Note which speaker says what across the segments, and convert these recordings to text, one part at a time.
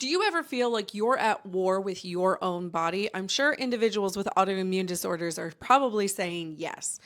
Speaker 1: Do you ever feel like you're at war with your own body? I'm sure individuals with autoimmune disorders are probably saying yes.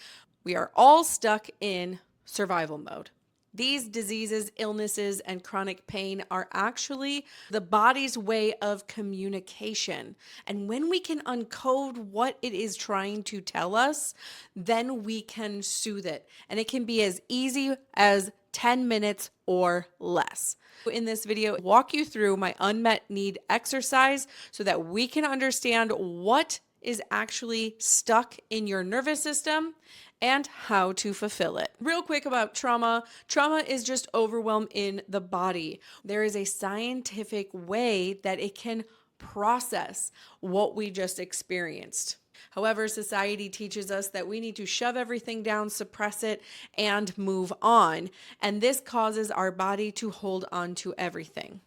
Speaker 1: We are all stuck in survival mode. These diseases, illnesses, and chronic pain are actually the body's way of communication. And when we can uncode what it is trying to tell us, then we can soothe it. And it can be as easy as 10 minutes or less. In this video, I'll walk you through my unmet need exercise so that we can understand what is actually stuck in your nervous system and how to fulfill it. Real quick about trauma. Trauma is just overwhelm in the body. There is a scientific way that it can process what we just experienced. However, society teaches us that we need to shove everything down, suppress it, and move on. And this causes our body to hold on to everything.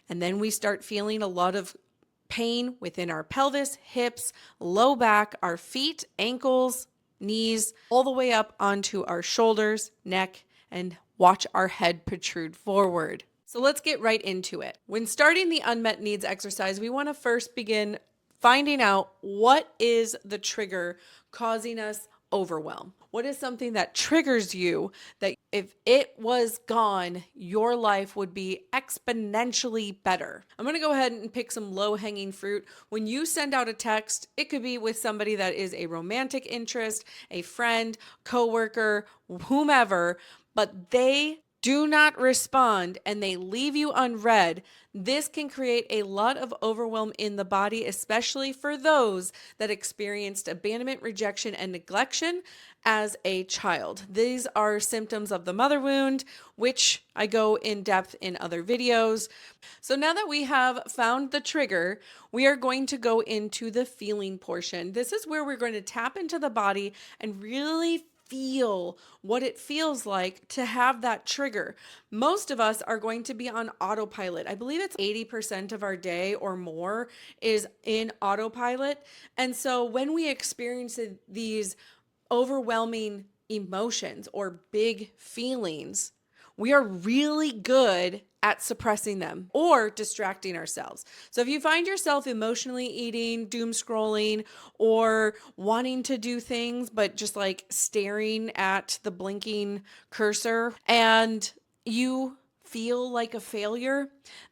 Speaker 1: And then we start feeling a lot of pain within our pelvis, hips, low back, our feet, ankles, knees, all the way up onto our shoulders, neck, and watch our head protrude forward. So let's get right into it. When starting the unmet needs exercise, we want to first begin finding out what is the trigger causing us overwhelm. What is something that triggers you that if it was gone, your life would be exponentially better? I'm going to go ahead and pick some low-hanging fruit. When you send out a text, it could be with somebody that is a romantic interest, a friend, coworker, whomever, but they do not respond and they leave you unread. This can create a lot of overwhelm in the body, especially for those that experienced abandonment, rejection, and neglection as a child. These are symptoms of the mother wound, which I go in depth in other videos. So now that we have found the trigger, we are going to go into the feeling portion. This is where we're going to tap into the body and really feel what it feels like to have that trigger. Most of us are going to be on autopilot. I believe it's 80% of our day or more is in autopilot. And so when we experience these overwhelming emotions or big feelings, we are really good at suppressing them or distracting ourselves. So if you find yourself emotionally eating, doom scrolling, or wanting to do things, but just like staring at the blinking cursor and you feel like a failure,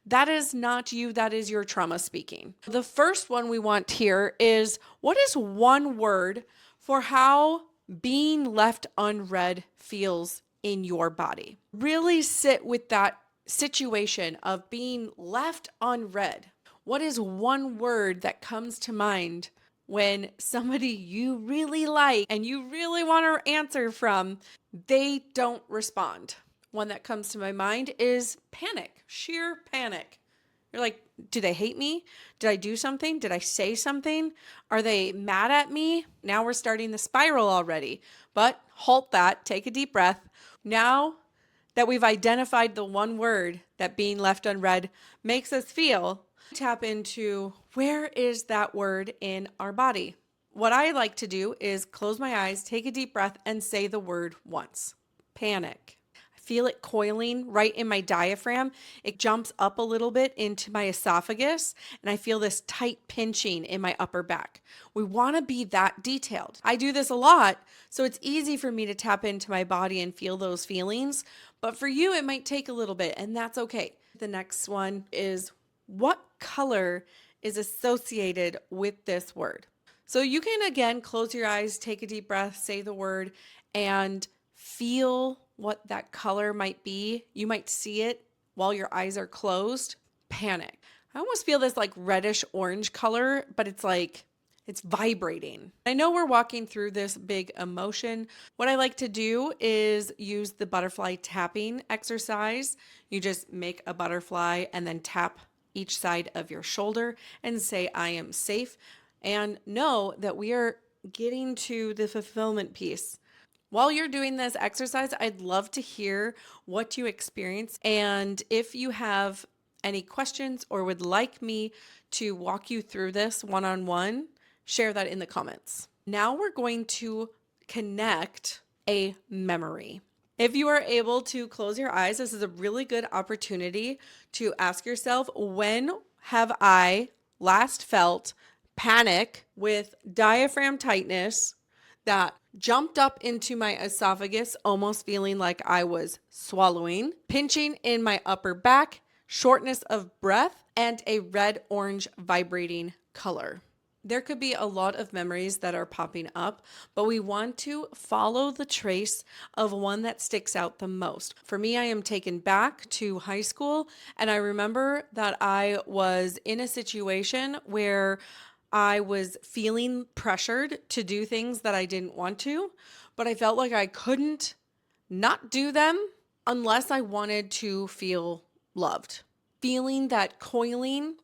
Speaker 1: that is not you, that is your trauma speaking. The first one we want here is, what is one word for how being left unread feels in your body? Really sit with that situation of being left unread. What is one word that comes to mind when somebody you really like and you really want to answer from, they don't respond? One that comes to my mind is panic, sheer panic. You're like, do they hate me? Did I do something? Did I say something? Are they mad at me? Now we're starting the spiral already. But halt that, take a deep breath. Now that we've identified the one word that being left unread makes us feel, tap into where is that word in our body. What I like to do is close my eyes, take a deep breath, and say the word once. Panic. Feel it coiling right in my diaphragm. It jumps up a little bit into my esophagus, and I feel this tight pinching in my upper back. We want to be that detailed. I do this a lot, so it's easy for me to tap into my body and feel those feelings, but for you, it might take a little bit, and that's okay. The next one is, what color is associated with this word? So you can, again, close your eyes, take a deep breath, say the word, and feel what that color might be. You might see it while your eyes are closed. Panic. I almost feel this like reddish orange color, but it's like, it's vibrating. I know we're walking through this big emotion. What I like to do is use the butterfly tapping exercise. You just make a butterfly and then tap each side of your shoulder and say, I am safe. And know that we are getting to the fulfillment piece. While you're doing this exercise, I'd love to hear what you experience. And if you have any questions or would like me to walk you through this one-on-one, share that in the comments. Now we're going to connect a memory. If you are able to close your eyes, this is a really good opportunity to ask yourself, when have I last felt panic with diaphragm tightness that jumped up into my esophagus, almost feeling like I was swallowing, pinching in my upper back, shortness of breath, and a red-orange vibrating color? There could be a lot of memories that are popping up, but we want to follow the trace of one that sticks out the most. For me, I am taken back to high school, and I remember that I was in a situation where I was feeling pressured to do things that I didn't want to, but I felt like I couldn't not do them unless I wanted to feel loved. Feeling that coiling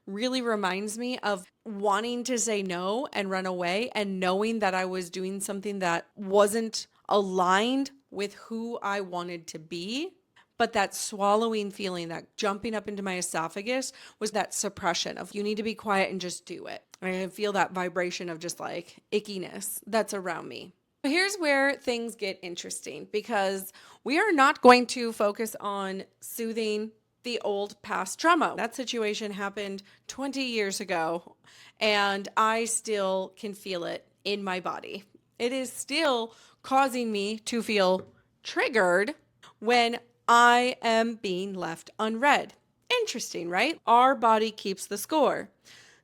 Speaker 1: really reminds me of wanting to say no and run away, and knowing that I was doing something that wasn't aligned with who I wanted to be. But that swallowing feeling, that jumping up into my esophagus, was that suppression of you need to be quiet and just do it. I can feel that vibration of just like ickiness that's around me. Here's where things get interesting, because we are not going to focus on soothing the old past trauma. That situation happened 20 years ago, and I still can feel it in my body. It is still causing me to feel triggered when I am being left unread. Interesting, right? Our body keeps the score.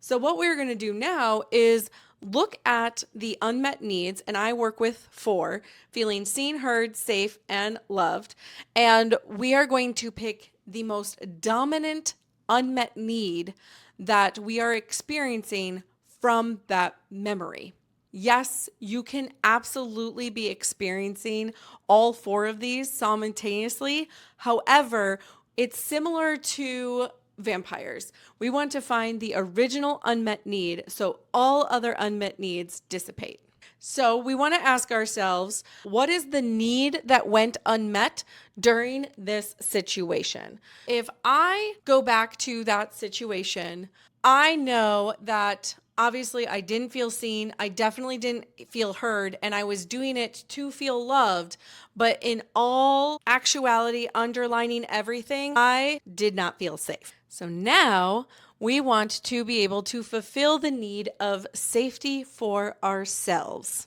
Speaker 1: So what we're going to do now is look at the unmet needs, and I work with 4: feeling seen, heard, safe, and loved. And we are going to pick the most dominant unmet need that we are experiencing from that memory. Yes, you can absolutely be experiencing all 4 of these simultaneously. However, it's similar to vampires. We want to find the original unmet need so all other unmet needs dissipate. So we want to ask ourselves, what is the need that went unmet during this situation? If I go back to that situation, I know that obviously I didn't feel seen. I definitely didn't feel heard, and I was doing it to feel loved. But in all actuality, underlining everything, I did not feel safe. So now we want to be able to fulfill the need of safety for ourselves.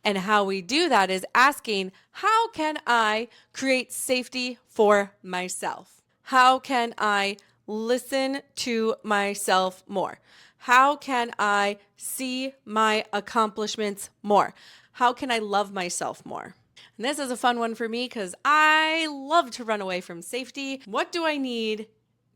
Speaker 1: And how we do that is asking, how can I create safety for myself? How can I listen to myself more? How can I see my accomplishments more? How can I love myself more? And this is a fun one for me because I love to run away from safety. What do I need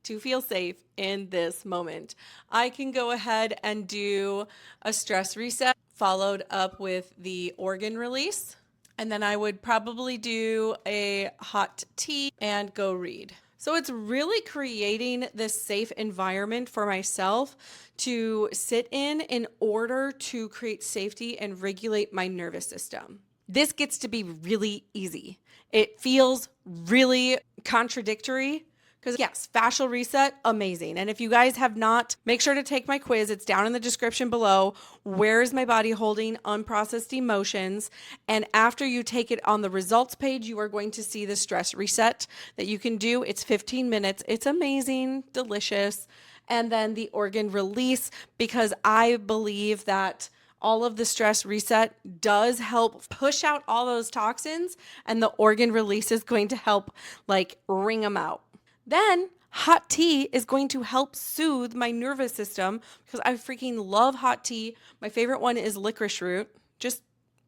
Speaker 1: to feel safe in this moment? I can go ahead and do a stress reset followed up with the organ release. And then I would probably do a hot tea and go read. So it's really creating this safe environment for myself to sit in order to create safety and regulate my nervous system. This gets to be really easy. It feels really contradictory because yes, fascial reset, amazing. And if you guys have not, make sure to take my quiz. It's down in the description below. Where is my body holding unprocessed emotions? And after you take it, on the results page, you are going to see the stress reset that you can do. It's 15 minutes. It's amazing, delicious. And then the organ release, because I believe that all of the stress reset does help push out all those toxins, and the organ release is going to help like wring them out. Then hot tea is going to help soothe my nervous system because I freaking love hot tea. My favorite one is licorice root, just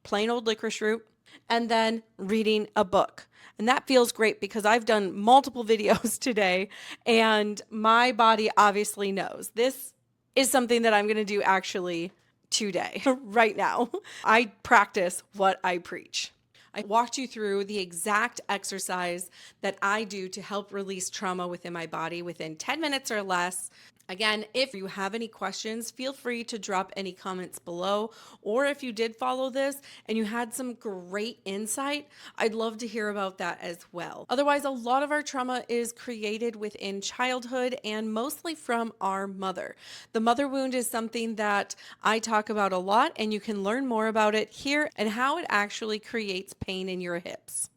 Speaker 1: plain old licorice root. And then reading a book. And that feels great because I've done multiple videos today and my body obviously knows this is something that I'm going to do actually today, right now. I practice what I preach. I walked you through the exact exercise that I do to help release trauma within my body within 10 minutes or less. Again, if you have any questions, feel free to drop any comments below. Or if you did follow this and you had some great insight, I'd love to hear about that as well. Otherwise, a lot of our trauma is created within childhood and mostly from our mother. The mother wound is something that I talk about a lot, and you can learn more about it here and how it actually creates pain in your hips.